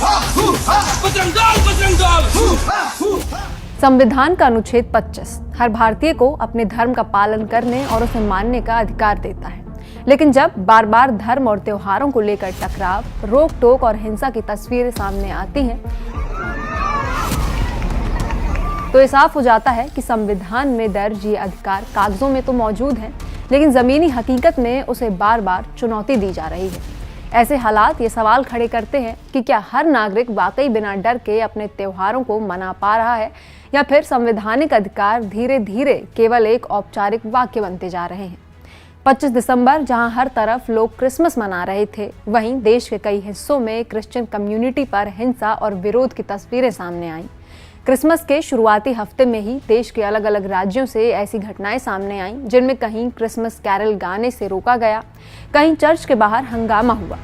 बजरंग दल, बजरंग दल। संविधान का अनुच्छेद 25 हर भारतीय को अपने धर्म का पालन करने और उसे मानने का अधिकार देता है। लेकिन जब बार बार धर्म और त्योहारों को लेकर टकराव, रोक टोक और हिंसा की तस्वीरें सामने आती हैं, तो ये साफ हो जाता है कि संविधान में दर्ज ये अधिकार कागजों में तो मौजूद है, लेकिन जमीनी हकीकत में उसे बार बार चुनौती दी जा रही है। ऐसे हालात ये सवाल खड़े करते हैं कि क्या हर नागरिक वाकई बिना डर के अपने त्योहारों को मना पा रहा है, या फिर संवैधानिक अधिकार धीरे धीरे केवल एक औपचारिक वाक्य बनते जा रहे हैं। 25 दिसंबर जहां हर तरफ लोग क्रिसमस मना रहे थे, वहीं देश के कई हिस्सों में क्रिश्चियन कम्युनिटी पर हिंसा और विरोध की तस्वीरें सामने आईं। क्रिसमस के शुरुआती हफ्ते में ही देश के अलग अलग राज्यों से ऐसी घटनाएं सामने आईं, जिनमें कहीं क्रिसमस कैरल गाने से रोका गया, कहीं चर्च के बाहर हंगामा हुआ।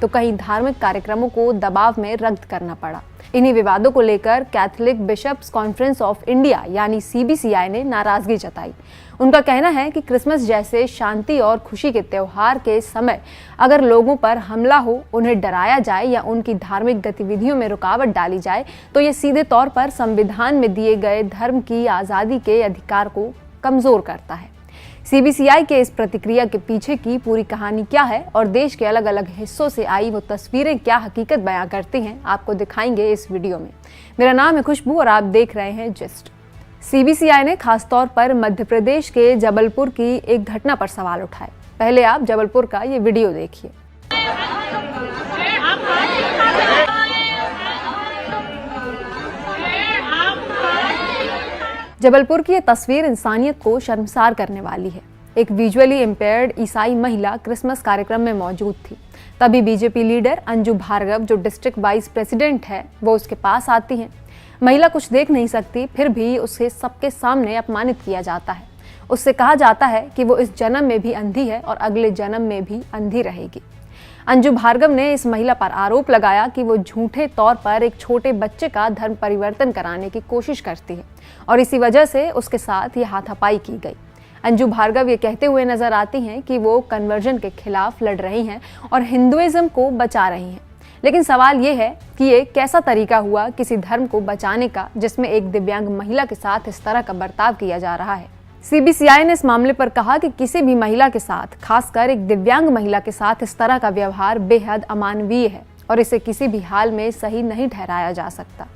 तो कहीं धार्मिक कार्यक्रमों को दबाव में रद्द करना पड़ा। इन्हीं विवादों को लेकर Catholic Bishops Conference of India यानी CBCI ने नाराजगी जताई। उनका कहना है कि क्रिसमस जैसे शांति और खुशी के त्योहार के समय अगर लोगों पर हमला हो, उन्हें डराया जाए या उनकी धार्मिक गतिविधियों में रुकावट डाली जाए, तो ये सीधे तौर पर संविधान में दिए गए धर्म की आज़ादी के अधिकार को कमजोर करता है। CBCI के इस प्रतिक्रिया के पीछे की पूरी कहानी क्या है और देश के अलग अलग हिस्सों से आई वो तस्वीरें क्या हकीकत बयां करती हैं, आपको दिखाएंगे इस वीडियो में। मेरा नाम है खुशबू और आप देख रहे हैं जिस्ट। CBCI ने खासतौर पर मध्य प्रदेश के जबलपुर की एक घटना पर सवाल उठाए। पहले आप जबलपुर का ये वीडियो देखिए। जबलपुर की ये तस्वीर इंसानियत को शर्मसार करने वाली है। एक विजुअली इम्पेयर्ड ईसाई महिला क्रिसमस कार्यक्रम में मौजूद थी। तभी बीजेपी लीडर अंजू भार्गव, जो डिस्ट्रिक्ट वाइस प्रेसिडेंट है, वो उसके पास आती हैं। महिला कुछ देख नहीं सकती, फिर भी उसे सबके सामने अपमानित किया जाता है। उससे कहा जाता है कि वो इस जन्म में भी अंधी है और अगले जन्म में भी अंधी रहेगी। अंजू भार्गव ने इस महिला पर आरोप लगाया कि वो झूठे तौर पर एक छोटे बच्चे का धर्म परिवर्तन कराने की कोशिश करती है और इसी वजह से उसके साथ ये हाथापाई की गई। अंजू भार्गव ये कहते हुए नजर आती हैं कि वो कन्वर्जन के खिलाफ लड़ रही हैं और हिंदुइज्म को बचा रही हैं। लेकिन सवाल ये है कि ये कैसा तरीका हुआ किसी धर्म को बचाने का, जिसमें एक दिव्यांग महिला के साथ इस तरह का बर्ताव किया जा रहा है। CBCI ने इस मामले पर कहा कि किसी भी महिला के साथ, खासकर एक दिव्यांग महिला के साथ इस तरह का व्यवहार बेहद अमानवीय है और इसे किसी भी हाल में सही नहीं ठहराया जा सकता।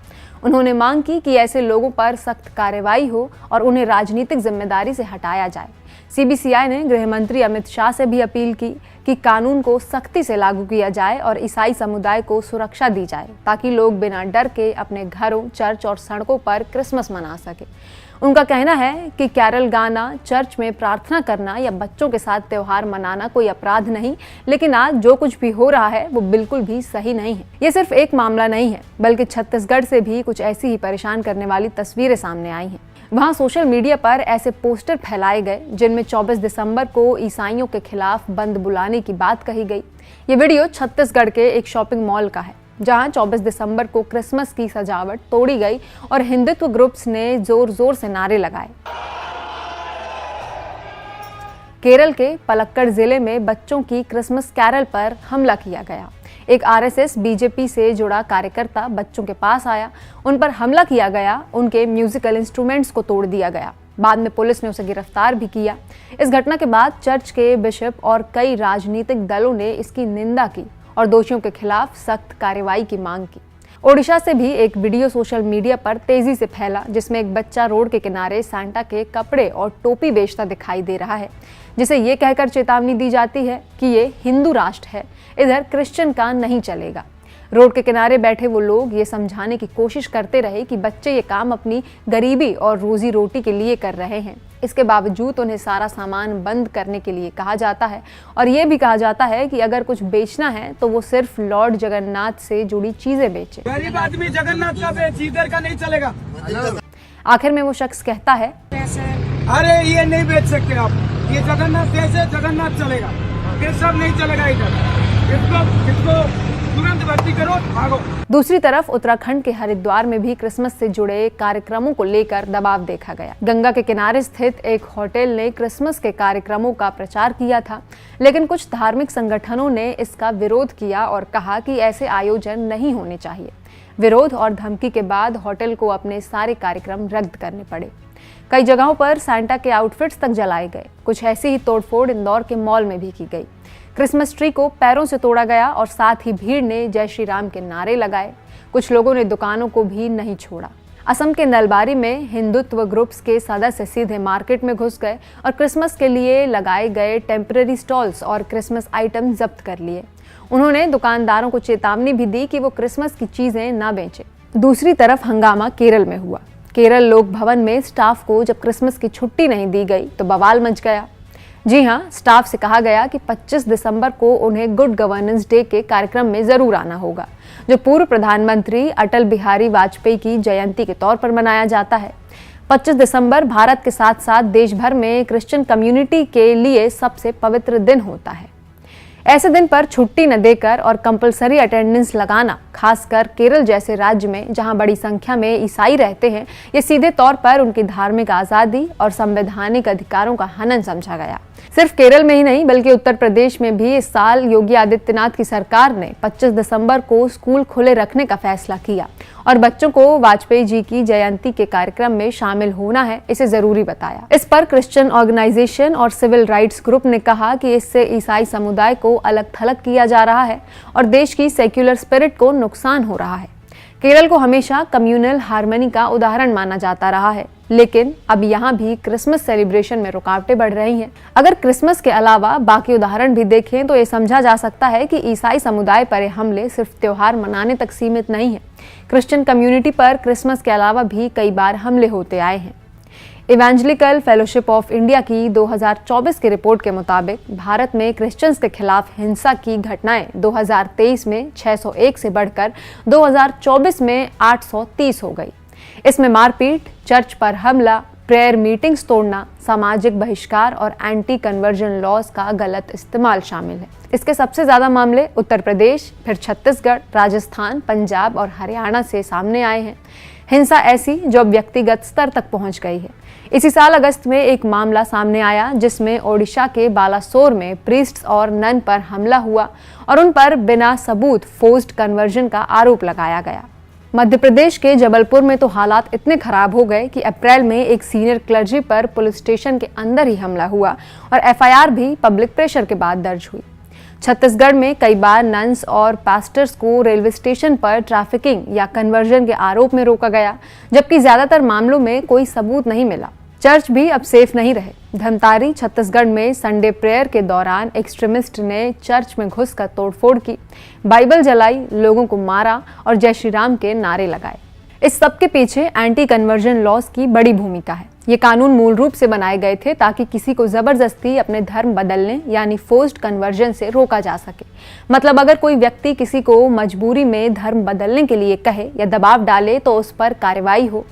उन्होंने मांग की कि ऐसे लोगों पर सख्त कार्रवाई हो और उन्हें राजनीतिक जिम्मेदारी से हटाया जाए। CBCI ने गृह मंत्री अमित शाह से भी अपील की कि कानून को सख्ती से लागू किया जाए और ईसाई समुदाय को सुरक्षा दी जाए, ताकि लोग बिना डर के अपने घरों, चर्च और सड़कों पर क्रिसमस मना सके। उनका कहना है कि कैरल गाना, चर्च में प्रार्थना करना या बच्चों के साथ त्योहार मनाना कोई अपराध नहीं, लेकिन आज जो कुछ भी हो रहा है वो बिल्कुल भी सही नहीं है। ये सिर्फ एक मामला नहीं है, बल्कि छत्तीसगढ़ से भी कुछ ऐसी ही परेशान करने वाली तस्वीरें सामने आई हैं। वहाँ सोशल मीडिया पर ऐसे पोस्टर फैलाए गए जिनमें 24 दिसंबर को ईसाइयों के खिलाफ बंद बुलाने की बात कही गई। ये वीडियो छत्तीसगढ़ के एक शॉपिंग मॉल का है, जहां 24 दिसंबर को क्रिसमस की सजावट तोड़ी गई और हिंदुत्व ग्रुप्स ने जोर जोर से नारे लगाए। केरल के पलक्कड़ जिले में बच्चों की क्रिसमस कैरल पर हमला किया गया। एक RSS बीजेपी से जुड़ा कार्यकर्ता बच्चों के पास आया, उन पर हमला किया गया, उनके म्यूजिकल इंस्ट्रूमेंट्स को तोड़ दिया गया। बाद में पुलिस ने उसे गिरफ्तार भी किया। इस घटना के बाद चर्च के बिशप और कई राजनीतिक दलों ने इसकी निंदा की और दोषियों के खिलाफ सख्त कार्रवाई की मांग की। ओडिशा से भी एक वीडियो सोशल मीडिया पर तेजी से फैला, जिसमें एक बच्चा रोड के किनारे सांता के कपड़े और टोपी बेचता दिखाई दे रहा है, जिसे ये कहकर चेतावनी दी जाती है कि ये हिंदू राष्ट्र है, इधर क्रिश्चियन का नहीं चलेगा। रोड के किनारे बैठे वो लोग ये समझाने की कोशिश करते रहे कि बच्चे ये काम अपनी गरीबी और रोजी रोटी के लिए कर रहे हैं। इसके बावजूद उन्हें सारा सामान बंद करने के लिए कहा जाता है और ये भी कहा जाता है कि अगर कुछ बेचना है तो वो सिर्फ लॉर्ड जगन्नाथ से जुड़ी चीजें बेचे। गरीब आदमी जगन्नाथ का बेच, इधर का नहीं चलेगा। आखिर में वो शख्स कहता है, अरे ये नहीं बेच सकते आप, ये जगन्नाथ देश है, जगन्नाथ चलेगा, ये सब नहीं चलेगा इधर। किसको तुरंत भर्ती करो, भागो। दूसरी तरफ उत्तराखंड के हरिद्वार में भी क्रिसमस से जुड़े कार्यक्रमों को लेकर दबाव देखा गया। गंगा के किनारे स्थित एक होटल ने क्रिसमस के कार्यक्रमों का प्रचार किया था, लेकिन कुछ धार्मिक संगठनों ने इसका विरोध किया और कहा कि ऐसे आयोजन नहीं होने चाहिए। विरोध और धमकी के बाद होटल को अपने सारे कार्यक्रम रद्द करने पड़े। कई जगहों पर सांता के आउटफिट्स तक जलाए गए। कुछ ऐसी ही तोड़फोड़ इंदौर के मॉल में भी की गई। क्रिसमस ट्री को पैरों से तोड़ा गया और साथ ही भीड़ ने जय श्री राम के नारे लगाए। कुछ लोगों ने दुकानों को भी नहीं छोड़ा। असम के नलबारी में हिंदुत्व ग्रुप्स के सदस्य सीधे मार्केट में घुस गए और क्रिसमस के लिए लगाए गए टेम्पररी स्टॉल्स और क्रिसमस आइटम जब्त कर लिए। उन्होंने दुकानदारों को चेतावनी भी दी कि वो क्रिसमस की चीजें ना बेचें। दूसरी तरफ हंगामा केरल में हुआ। केरल लोक भवन में स्टाफ को जब क्रिसमस की छुट्टी नहीं दी गई तो बवाल मच गया। जी हाँ, स्टाफ से कहा गया कि 25 दिसंबर को उन्हें गुड गवर्नेंस डे के कार्यक्रम में जरूर आना होगा, जो पूर्व प्रधानमंत्री अटल बिहारी वाजपेयी की जयंती के तौर पर मनाया जाता है। 25 दिसंबर भारत के साथ साथ देश भर में क्रिश्चियन कम्युनिटी के लिए सबसे पवित्र दिन होता है। ऐसे दिन पर छुट्टी न देकर और कंपलसरी अटेंडेंस लगाना, खासकर केरल जैसे राज्य में जहां बड़ी संख्या में ईसाई रहते हैं, ये सीधे तौर पर उनकी धार्मिक आज़ादी और संवैधानिक अधिकारों का हनन समझा गया। सिर्फ केरल में ही नहीं बल्कि उत्तर प्रदेश में भी इस साल योगी आदित्यनाथ की सरकार ने 25 दिसंबर को स्कूल खुले रखने का फैसला किया और बच्चों को वाजपेयी जी की जयंती के कार्यक्रम में शामिल होना है, इसे जरूरी बताया। इस पर क्रिश्चियन ऑर्गेनाइजेशन और सिविल राइट्स ग्रुप ने कहा कि इससे ईसाई समुदाय को अलग थलग किया जा रहा है और देश की सेक्युलर स्पिरिट को नुकसान हो रहा है। केरल को हमेशा कम्युनल हार्मनी का उदाहरण माना जाता रहा है, लेकिन अब यहाँ भी क्रिसमस सेलिब्रेशन में रुकावटें बढ़ रही हैं। अगर क्रिसमस के अलावा बाकी उदाहरण भी देखें तो ये समझा जा सकता है कि ईसाई समुदाय पर हमले सिर्फ त्योहार मनाने तक सीमित नहीं है। क्रिश्चियन कम्युनिटी पर क्रिसमस के अलावा भी कई बार हमले होते आए हैं। इवेंजलिकल फेलोशिप ऑफ इंडिया की 2024 की रिपोर्ट के मुताबिक भारत में क्रिश्चियंस के खिलाफ हिंसा की घटनाएं 2023 में 601 से बढ़कर 2024 में 830 हो गई। इसमें मारपीट, चर्च पर हमला, प्रेयर मीटिंग्स तोड़ना, सामाजिक बहिष्कार और एंटी कन्वर्जन लॉज का गलत इस्तेमाल शामिल है। इसके सबसे ज्यादा मामले उत्तर प्रदेश, फिर छत्तीसगढ़, राजस्थान, पंजाब और हरियाणा से सामने आए हैं। हिंसा ऐसी जो व्यक्तिगत स्तर तक पहुंच गई है। इसी साल अगस्त में एक मामला सामने आया जिसमें ओडिशा के बालासोर में प्रीस्ट्स और नन पर हमला हुआ और उन पर बिना सबूत फोर्स्ड कन्वर्जन का आरोप लगाया गया। मध्य प्रदेश के जबलपुर में तो हालात इतने खराब हो गए कि अप्रैल में एक सीनियर क्लर्जी पर पुलिस स्टेशन के अंदर ही हमला हुआ और एफआईआर भी पब्लिक प्रेशर के बाद दर्ज हुई। छत्तीसगढ़ में कई बार नन्स और पास्टर्स को रेलवे स्टेशन पर ट्रैफिकिंग या कन्वर्जन के आरोप में रोका गया, जबकि ज्यादातर मामलों में कोई सबूत नहीं मिला। चर्च भी अब सेफ नहीं रहे। धमतारी, छत्तीसगढ़ में संडे प्रेयर के दौरान एक्सट्रीमिस्ट ने चर्च में घुसकर तोड़फोड़ की, बाइबल जलाई, लोगों को मारा और जय श्री राम के नारे लगाए। इस सब के पीछे एंटी कन्वर्जन लॉज की बड़ी भूमिका है। ये कानून मूल रूप से बनाए गए थे ताकि किसी को जबरदस्ती अपने धर्म बदलने यानी फोर्स्ड कन्वर्जन से रोका जा सके। मतलब अगर कोई व्यक्ति किसी को मजबूरी में धर्म बदलने के लिए कहे या दबाव डाले तो उस पर कार्रवाई हो।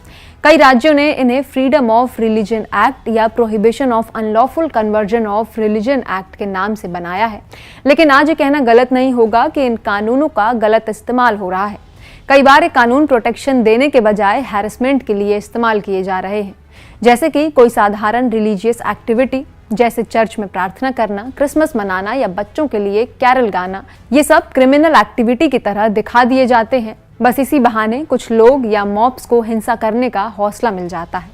कई राज्यों ने इन्हें फ्रीडम ऑफ रिलीजन एक्ट या prohibition of unlawful conversion of religion act के नाम से बनाया है। लेकिन आज ये कहना गलत नहीं होगा कि इन कानूनों का गलत इस्तेमाल हो रहा है। कई बार ये कानून प्रोटेक्शन देने के बजाय हैरेसमेंट के लिए इस्तेमाल किए जा रहे हैं, जैसे कि कोई साधारण रिलीजियस एक्टिविटी जैसे चर्च में प्रार्थना करना, क्रिसमस मनाना या बच्चों के लिए कैरल गाना, ये सब क्रिमिनल एक्टिविटी की तरह दिखा दिए जाते हैं। बस इसी बहाने कुछ लोग या मॉब्स को हिंसा करने का हौसला मिल जाता है।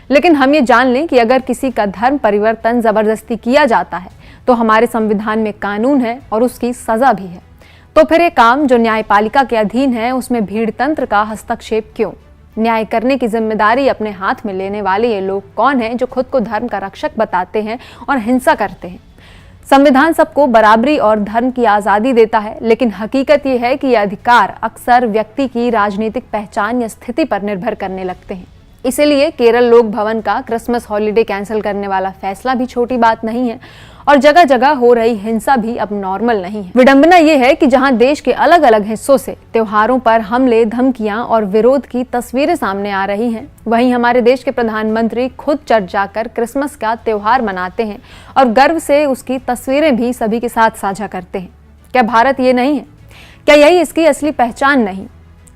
लेकिन हम ये जान लें कि अगर किसी का धर्म परिवर्तन जबरदस्ती किया जाता है तो हमारे संविधान में कानून है और उसकी सजा भी है। तो फिर ये काम जो न्यायपालिका के अधीन है उसमें भीड़ तंत्र का हस्तक्षेप क्यों? न्याय करने की जिम्मेदारी अपने हाथ में लेने वाले ये लोग कौन हैं जो खुद को धर्म का रक्षक बताते हैं और हिंसा करते हैं? संविधान सबको बराबरी और धर्म की आज़ादी देता है, लेकिन हकीकत ये है कि ये अधिकार अक्सर व्यक्ति की राजनीतिक पहचान या स्थिति पर निर्भर करने लगते हैं। इसीलिए केरल लोक भवन का क्रिसमस हॉलिडे कैंसिल करने वाला फैसला भी छोटी बात नहीं है और जगह जगह हो रही हिंसा भी अब नॉर्मल नहीं है। विडंबना ये है कि जहां देश के अलग अलग हिस्सों से त्योहारों पर हमले, धमकियां और विरोध की तस्वीरें सामने आ रही हैं, वहीं हमारे देश के प्रधानमंत्री खुद चर्च जाकर क्रिसमस का त्योहार मनाते हैं और गर्व से उसकी तस्वीरें भी सभी के साथ साझा करते हैं। क्या भारत ये नहीं है? क्या यही इसकी असली पहचान नहीं?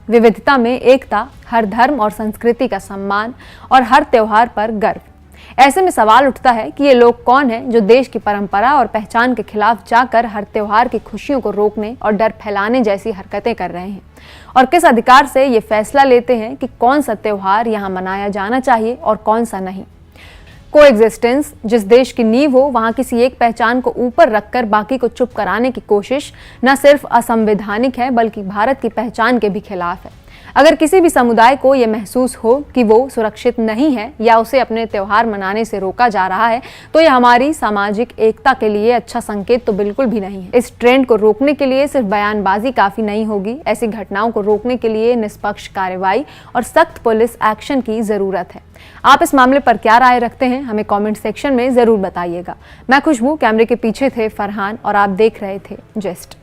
विविधता में एकता, हर धर्म और संस्कृति का सम्मान और हर त्योहार पर गर्व। ऐसे में सवाल उठता है कि ये लोग कौन हैं जो देश की परंपरा और पहचान के खिलाफ जाकर हर त्योहार की खुशियों को रोकने और डर फैलाने जैसी हरकतें कर रहे हैं, और किस अधिकार से ये फैसला लेते हैं कि कौन सा त्योहार यहाँ मनाया जाना चाहिए और कौन सा नहीं। कोएग्जिस्टेंस जिस देश की नींव हो, वहां किसी एक पहचान को ऊपर रखकर बाकी को चुप कराने की कोशिश न सिर्फ असंवैधानिक है बल्कि भारत की पहचान के भी खिलाफ है। अगर किसी भी समुदाय को यह महसूस हो कि वो सुरक्षित नहीं है या उसे अपने त्योहार मनाने से रोका जा रहा है, तो यह हमारी सामाजिक एकता के लिए अच्छा संकेत तो बिल्कुल भी नहीं है। इस ट्रेंड को रोकने के लिए सिर्फ बयानबाजी काफी नहीं होगी। ऐसी घटनाओं को रोकने के लिए निष्पक्ष कार्रवाई और सख्त पुलिस एक्शन की जरूरत है। आप इस मामले पर क्या राय रखते हैं, हमें कमेंट सेक्शन में जरूर बताइएगा। मैं खुशबू, कैमरे के पीछे थे फरहान और आप देख रहे थे जस्ट।